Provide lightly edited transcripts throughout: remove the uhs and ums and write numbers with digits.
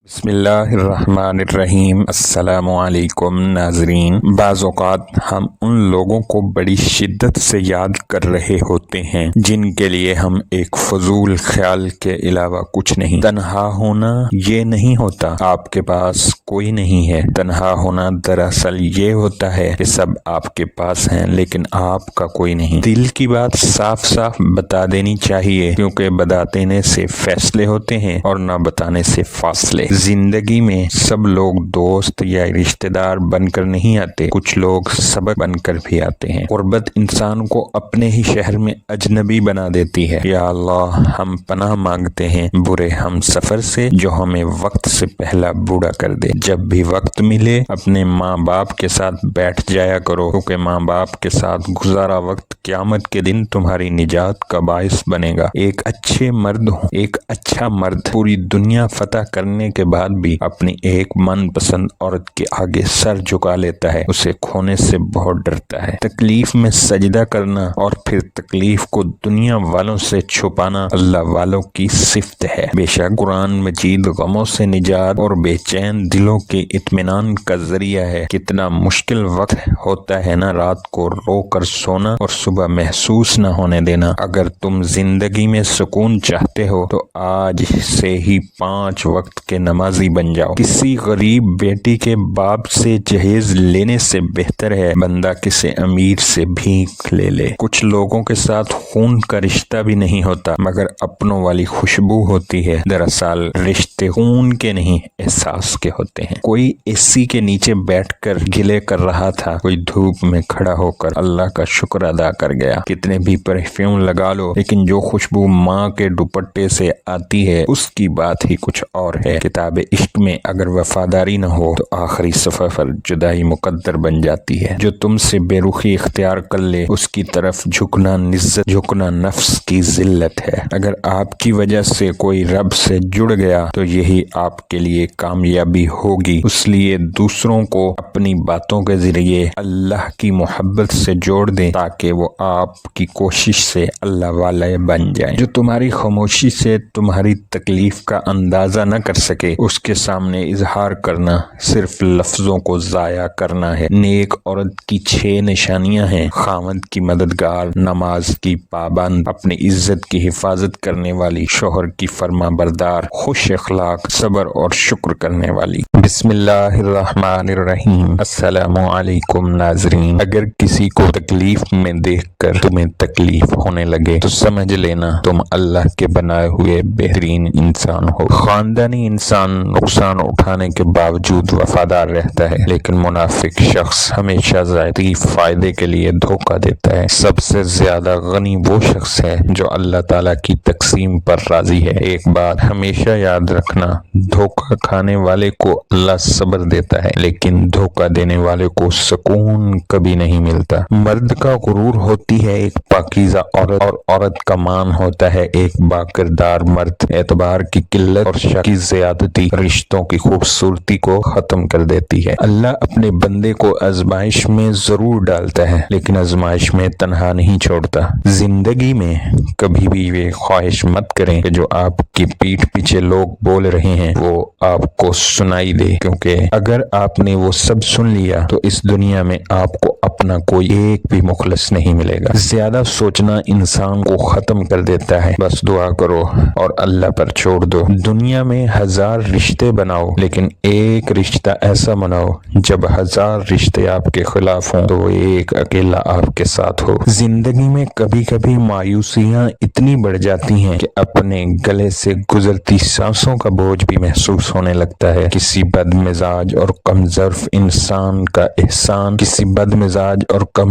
بسم اللہ الرحمن الرحیم۔ السلام علیکم ناظرین، بعض اوقات ہم ان لوگوں کو بڑی شدت سے یاد کر رہے ہوتے ہیں جن کے لیے ہم ایک فضول خیال کے علاوہ کچھ نہیں۔ تنہا ہونا یہ نہیں ہوتا آپ کے پاس کوئی نہیں ہے، تنہا ہونا دراصل یہ ہوتا ہے کہ سب آپ کے پاس ہیں لیکن آپ کا کوئی نہیں۔ دل کی بات صاف صاف بتا دینی چاہیے، کیونکہ بتانے سے فیصلے ہوتے ہیں اور نہ بتانے سے فاصلے۔ زندگی میں سب لوگ دوست یا رشتہ دار بن کر نہیں آتے، کچھ لوگ سبق بن کر بھی آتے ہیں۔ غربت انسان کو اپنے ہی شہر میں اجنبی بنا دیتی ہے۔ یا اللہ، ہم پناہ مانگتے ہیں برے ہم سفر سے جو ہمیں وقت سے پہلا بوڑھا کر دے۔ جب بھی وقت ملے اپنے ماں باپ کے ساتھ بیٹھ جایا کرو، کیونکہ ماں باپ کے ساتھ گزارا وقت قیامت کے دن تمہاری نجات کا باعث بنے گا۔ ایک اچھا مرد پوری دنیا فتح کرنے کے بعد بھی اپنی ایک من پسند عورت کے آگے سر جھکا لیتا ہے، اسے کھونے سے بہت ڈرتا ہے۔ تکلیف میں سجدہ کرنا اور پھر تکلیف کو دنیا والوں سے چھپانا اللہ والوں کی صفت ہے۔ بے شک قرآن مجید غموں سے نجات اور بے چین دلوں کے اطمینان کا ذریعہ ہے۔ کتنا مشکل وقت ہوتا ہے نا رات کو رو کر سونا اور صبح محسوس نہ ہونے دینا۔ اگر تم زندگی میں سکون چاہتے ہو تو آج سے ہی 5 وقت کے نمازی بن جاؤ۔ کسی غریب بیٹی کے باپ سے جہیز لینے سے بہتر ہے بندہ کسی امیر سے بھیک لے لے۔ کچھ لوگوں کے ساتھ خون کا رشتہ بھی نہیں ہوتا مگر اپنوں والی خوشبو ہوتی ہے۔ دراصل رشتے خون کے نہیں احساس کے ہوتے ہیں۔ کوئی اے سی کے نیچے بیٹھ کر گلے کر رہا تھا، کوئی دھوپ میں کھڑا ہو کر اللہ کا شکر ادا کر گیا۔ کتنے بھی پرفیوم لگا لو لیکن جو خوشبو ماں کے دوپٹے سے آتی ہے اس کی بات ہی کچھ اور ہے۔ کتاب عشق میں اگر وفاداری نہ ہو تو آخری صفحہ پر جدائی مقدر بن جاتی ہے۔ جو تم سے بے رخی اختیار کر لے اس کی طرف جھکنا نفس کی ذلت ہے۔ اگر آپ کی وجہ سے کوئی رب سے جڑ گیا تو یہی آپ کے لیے کامیابی ہوگی۔ اس لیے دوسروں کو اپنی باتوں کے ذریعے اللہ کی محبت سے جوڑ دیں تاکہ وہ آپ کی کوشش سے اللہ والے بن جائیں۔ جو تمہاری خاموشی سے تمہاری تکلیف کا اندازہ نہ کر سکے اس کے سامنے اظہار کرنا صرف لفظوں کو ضائع کرنا ہے۔ نیک عورت کی 6 نشانیاں ہیں: خاوند کی مددگار، نماز کی پابند، اپنی عزت کی حفاظت کرنے والی، شوہر کی فرما بردار، خوش اخلاق، صبر اور شکر کرنے والی۔ بسم اللہ الرحمن الرحیم۔ السلام علیکم ناظرین، اگر کسی کو تکلیف میں دیکھ کر تمہیں تکلیف ہونے لگے تو سمجھ لینا تم اللہ کے بنائے ہوئے بہترین انسان ہو۔ خاندانی انسان نقصان اٹھانے کے باوجود وفادار رہتا ہے، لیکن منافق شخص ہمیشہ ذاتی فائدے کے لیے دھوکہ دیتا ہے۔ سب سے زیادہ غنی وہ شخص ہے جو اللہ تعالیٰ کی تقسیم پر راضی ہے۔ ایک بات ہمیشہ یاد رکھنا، دھوکہ کھانے والے کو اللہ صبر دیتا ہے لیکن دھوکہ دینے والے کو سکون کبھی نہیں ملتا۔ مرد کا غرور ہوتی ہے ایک پاکیزہ عورت اور عورت کا مان ہوتا ہے ایک باکردار مرد۔ اعتبار کی قلت اور شک کی زیادتی رشتوں کی خوبصورتی کو ختم کر دیتی ہے۔ اللہ اپنے بندے کو آزمائش میں ضرور ڈالتا ہے لیکن آزمائش میں تنہا نہیں چھوڑتا۔ زندگی میں کبھی بھی یہ خواہش مت کریں کہ جو آپ کی پیٹھ پیچھے لوگ بول رہے ہیں وہ آپ کو سنائی دے، کیونکہ اگر آپ نے وہ سب سن لیا تو اس دنیا میں آپ کو اپنا کوئی ایک بھی مخلص نہیں ملے گا۔ زیادہ سوچنا انسان کو ختم کر دیتا ہے۔ بس دعا کرو اور اللہ پر چھوڑ دو۔ دنیا میں 1000 رشتے بناؤ لیکن ایک رشتہ ایسا بناؤ جب 1000 رشتے آپ کے خلاف ہوں تو وہ ایک اکیلا آپ کے ساتھ ہو۔ زندگی میں کبھی کبھی مایوسیاں اتنی بڑھ جاتی ہیں کہ اپنے گلے سے گزرتی سانسوں کا بوجھ بھی محسوس ہونے لگتا ہے۔ کسی بد مزاج اور کم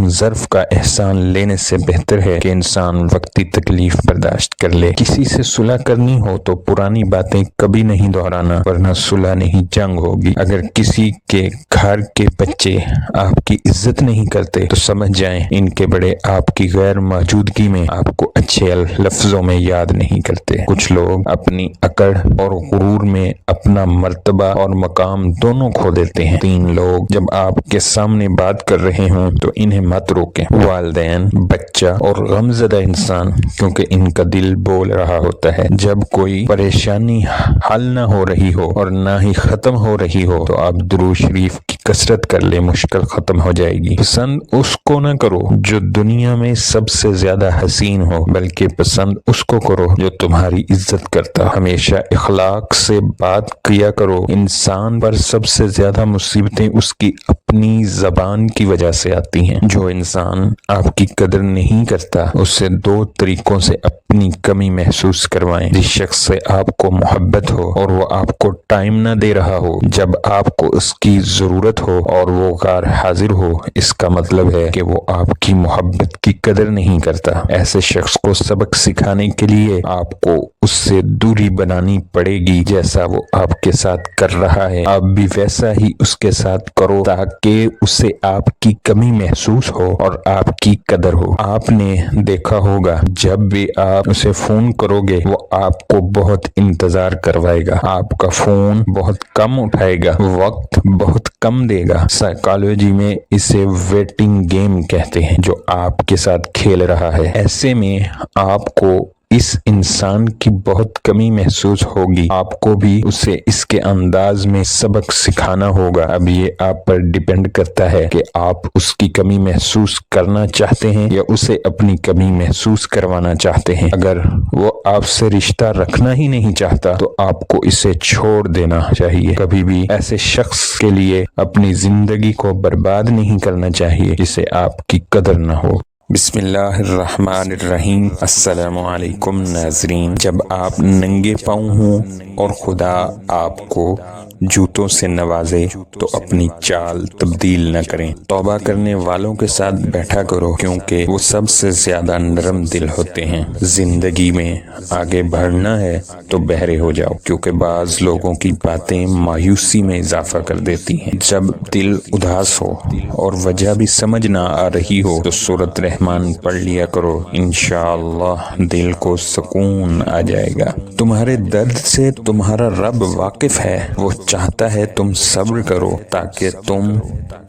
ظرف کا احسان لینے سے بہتر ہے کہ انسان وقتی تکلیف برداشت کر لے۔ کسی سے صلح کرنی ہو تو پرانی باتیں کبھی نہیں دہرانا ورنہ صلح نہیں جنگ ہوگی۔ اگر کسی کے گھر کے بچے آپ کی عزت نہیں کرتے تو سمجھ جائیں ان کے بڑے آپ کی غیر موجودگی میں آپ کو اچھے لفظوں میں یاد نہیں کرتے۔ کچھ لوگ اپنی اکڑ اور غرور میں اپنا مرتبہ اور مقام دونوں کھو دیتے ہیں۔ 3 لوگ جب آپ کے سامنے بات کر رہے ہوں تو انہیں مت روکیں: والدین، بچہ اور غمزدہ انسان، کیونکہ ان کا دل بول رہا ہوتا ہے۔ جب کوئی پریشانی حل نہ ہو ہو رہی ہو اور نہ ہی ختم ہو رہی ہو تو آپ درود شریف کی کثرت کر لیں، مشکل ختم ہو جائے گی۔ پسند اس کو نہ کرو جو دنیا میں سب سے زیادہ حسین ہو، بلکہ پسند اس کو کرو جو تمہاری عزت کرتا۔ ہمیشہ اخلاق سے بات کیا کرو۔ انسان پر سب سے زیادہ مصیبتیں اس کی اپنی زبان کی وجہ سے آتی ہیں۔ جو انسان آپ کی قدر نہیں کرتا اس سے دو طریقوں سے اپنی کمی محسوس کروائیں۔ جس شخص سے آپ کو محبت ہو اور وہ آپ کو ٹائم نہ دے رہا ہو جب آپ کو اس کی ضرورت ہو اور وہ غیر حاضر ہو، اس کا مطلب ہے کہ وہ آپ کی محبت کی قدر نہیں کرتا۔ ایسے شخص کو سبق سکھانے کے لیے آپ کو اس سے دوری بنانی پڑے گی۔ جیسا وہ آپ کے ساتھ کر رہا ہے آپ بھی ویسا ہی اس کے ساتھ کرو تاکہ اسے آپ کی کمی محسوس ہو اور آپ کی قدر ہو۔ آپ نے دیکھا ہوگا جب بھی آپ اسے فون کرو گے وہ آپ کو بہت انتظار کروائے گا، آپ کا فون بہت کم اٹھائے گا، وقت بہت کم دے گا۔ سائیکالوجی میں اسے ویٹنگ گیم کہتے ہیں جو آپ کے ساتھ کھیل رہا ہے۔ ایسے میں آپ کو اس انسان کی بہت کمی محسوس ہوگی، آپ کو بھی اسے اس کے انداز میں سبق سکھانا ہوگا۔ اب یہ آپ پر ڈیپینڈ کرتا ہے کہ آپ اس کی کمی محسوس کرنا چاہتے ہیں یا اسے اپنی کمی محسوس کروانا چاہتے ہیں۔ اگر وہ آپ سے رشتہ رکھنا ہی نہیں چاہتا تو آپ کو اسے چھوڑ دینا چاہیے۔ کبھی بھی ایسے شخص کے لیے اپنی زندگی کو برباد نہیں کرنا چاہیے جسے آپ کی قدر نہ ہو۔ بسم اللہ الرحمن الرحیم۔ السلام علیکم ناظرین۔ جب آپ ننگے پاؤں ہوں اور خدا آپ کو جوتوں سے نوازے تو اپنی چال تبدیل نہ کریں۔ توبہ کرنے والوں کے ساتھ بیٹھا کرو کیونکہ وہ سب سے زیادہ نرم دل ہوتے ہیں۔ زندگی میں آگے بڑھنا ہے تو بہرے ہو جاؤ کیونکہ بعض لوگوں کی باتیں مایوسی میں اضافہ کر دیتی ہیں۔ جب دل اداس ہو اور وجہ بھی سمجھ نہ آ رہی ہو تو سورۃ رحمان پڑھ لیا کرو، انشاءاللہ دل کو سکون آ جائے گا۔ تمہارے درد سے تمہارا رب واقف ہے، وہ چاہتا ہے تم صبر کرو تاکہ تم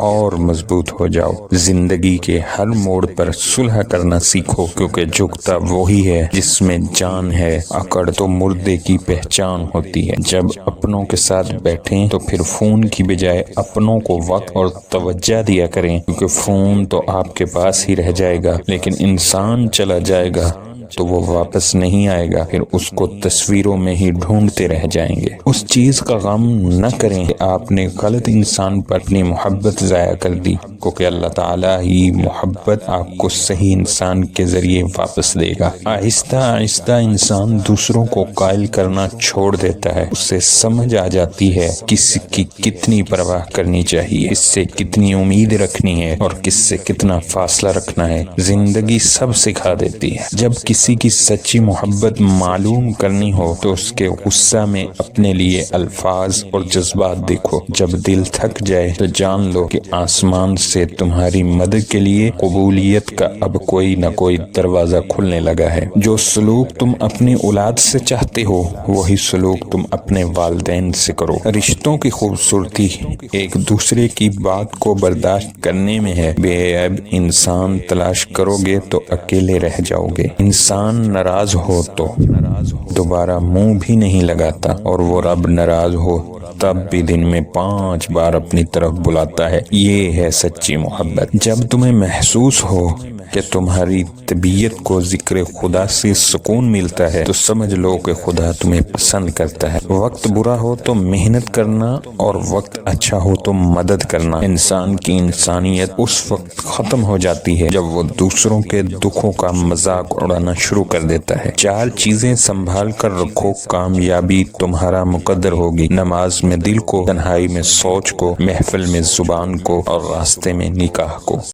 اور مضبوط ہو جاؤ۔ زندگی کے ہر موڑ پر صلح کرنا سیکھو کیونکہ جھکتا وہی ہے جس میں جان ہے، اکڑ تو مردے کی پہچان ہوتی ہے۔ جب اپنوں کے ساتھ بیٹھیں تو پھر فون کی بجائے اپنوں کو وقت اور توجہ دیا کریں کیونکہ فون تو آپ کے پاس ہی رہ جائے گا لیکن انسان چلا جائے گا تو وہ واپس نہیں آئے گا، پھر اس کو تصویروں میں ہی ڈھونڈتے رہ جائیں گے۔ اس چیز کا غم نہ کریں کہ آپ نے غلط انسان پر اپنی محبت ضائع کر دی کیونکہ اللہ تعالیٰ ہی محبت آپ کو صحیح انسان کے ذریعے واپس دے گا۔ آہستہ آہستہ انسان دوسروں کو قائل کرنا چھوڑ دیتا ہے، اسے سمجھ آ جاتی ہے کس کی کتنی پرواہ کرنی چاہیے، کس سے کتنی امید رکھنی ہے اور کس سے کتنا فاصلہ رکھنا ہے۔ زندگی سب سکھا دیتی ہے۔ جب کسی کی سچی محبت معلوم کرنی ہو تو اس کے غصہ میں اپنے لیے الفاظ اور جذبات دیکھو۔ جب دل تھک جائے تو جان لو کہ آسمان سے تمہاری مدد کے لیے قبولیت کا اب کوئی نہ کوئی دروازہ کھلنے لگا ہے۔ جو سلوک تم اپنی اولاد سے چاہتے ہو وہی سلوک تم اپنے والدین سے کرو۔ رشتوں کی خوبصورتی ایک دوسرے کی بات کو برداشت کرنے میں ہے۔ بے عیب انسان تلاش کرو گے تو اکیلے رہ جاؤ گے۔ انسان ناراض ہو تو دوبارہ منہ بھی نہیں لگاتا اور وہ رب ناراض ہو تب بھی دن میں 5 بار اپنی طرف بلاتا ہے۔ یہ ہے سچی محبت۔ جب تمہیں محسوس ہو کہ تمہاری طبیعت کو ذکر خدا سے سکون ملتا ہے تو سمجھ لو کہ خدا تمہیں پسند کرتا ہے۔ وقت برا ہو تو محنت کرنا اور وقت اچھا ہو تو مدد کرنا۔ انسان کی انسانیت اس وقت ختم ہو جاتی ہے جب وہ دوسروں کے دکھوں کا مذاق اڑانا شروع کر دیتا ہے۔ 4 چیزیں سنبھال کر رکھو، کامیابی تمہارا مقدر ہوگی۔ نماز میں دل کو، تنہائی میں سوچ کو، محفل میں زبان کو اور راستے میں نکاح کو۔